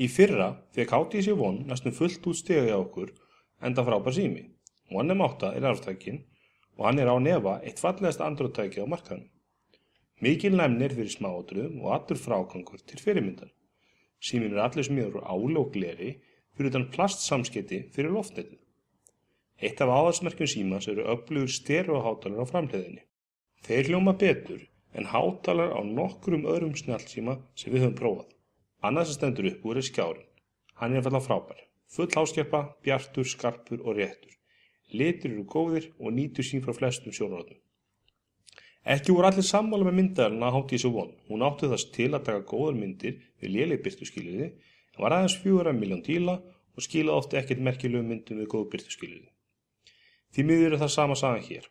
Í fyrra fékk HTC One næstum fullt út stiga hjá okkur, enda frábær sími. One M8 er arftækin og hann er á nefa eitt fallegasta Android-tæki á markaðnum. Mikil næmni er fyrir smáatriðum og allur frágangur til fyrirmyndar. Síminn er allir smíðaður úr áli og gleri fyrir utan plastsamskeyti fyrir loftnetið. Eitt af aðalsmerkjum símans eru öflugur stereóhátalar á framhliðinni. Þeir hljóma betur en hátalar á nokkrum öðrum snjallsíma sem við höfum prófað. Annað sem stendur upp úr er skjárinn. Hann er einfaldlega frábær. Full háskerpa, bjartur, skarpur og réttur. Litir eru góðir og nýtur sín frá flestum sjónarhornum. Ekki voru allir sammála með myndavélarna á HTC One. Hún átti þess til að taka góðar myndir við léleg birtuskilyrði, en var aðeins 4 milljón díla og skilaði oft ekkert merkilegum myndum við góð birtuskilyrði. Því miður er það sama sagan hér.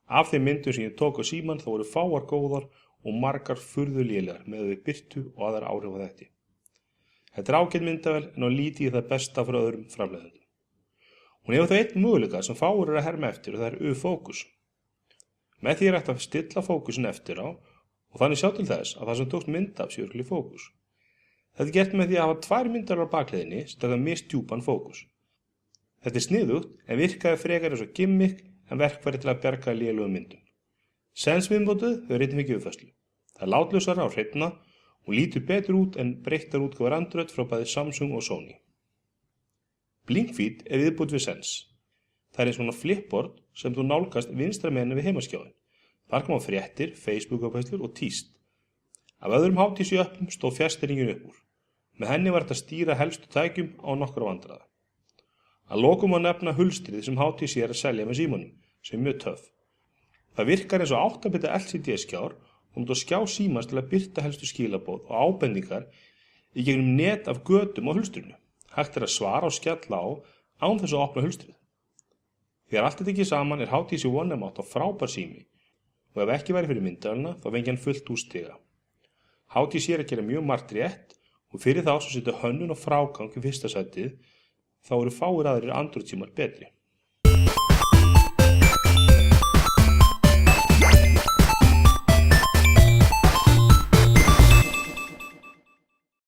Af þeim myndum sem ég tók á símann þá voru fáar góðar og margar furðu lélegar með við birtu og aðrar áhrif á þetta. Þetta er ágæt myndavél en á lítið í það besta frá öðrum framleiðendum. Hún hefur þó einn möguleika sem fáir eru að herma eftir og það er U-fókus. Með því er hægt að stilla fókusin eftir á og þannig sjá til þess að það sem tókst mynd af sé örugglega í fókus. Þetta er gert með því að hafa 2 myndavélar á bakliðinni sem taka misdjúpan fókus. Þetta er sniðugt en virkaði frekar eins og gimmick en verkfæri til að bjarga lélugum myndum. Sensviðmótið hefur einnig mikið uppfærslu. Það er látlausara og hreinna og lítur betur út en breyttar útgáfur Android frá bæði Samsung og Sony. Blinkfeed er viðbútt við Sense. Það er eins svona flipboard sem þú nálgast vinstra megin við heimaskjáinn. Þar koma fréttir, Facebook-uppfærslur og tíst. Af öðrum HTC appum stóð fjarstýringin upp úr. Með henni var þetta að stýra helstu tækjum á nokkra vandræða. Að lokum má nefna hulstrið sem HTC er að selja með símanum, sem er mjög töff. Það virkar eins og 8-bita LCD-skjár og mútu að skjá símans til að birta helstu skilaboð og ábendingar í gegnum net af götum á hulstrinu. Hægt er að svara og skjalla á án þess að opna hulstrið. Þegar allt er tekið saman er HTC One M8 frábær sími og ef ekki væri fyrir myndavélina þá fengi hann fullt úr stiga. HTC er að gera mjög margt rétt og fyrir þá sem setja hönnun og frágang í fyrsta sætið þá eru fáir aðrir Android símar betri.